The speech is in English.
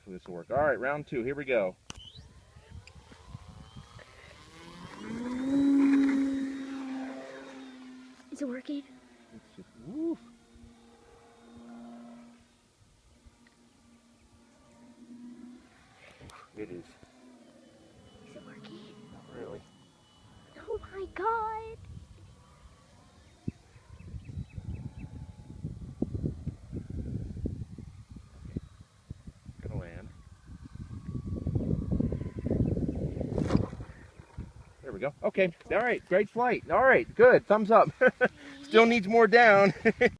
Hopefully this will work. All right, round 2. Here we go. Is it working? It's just, woof. It is. Is it working? Not really. Oh my god! Gonna land. There we go. Okay. All right. Great flight. All right. Good. Thumbs up. Still needs more down.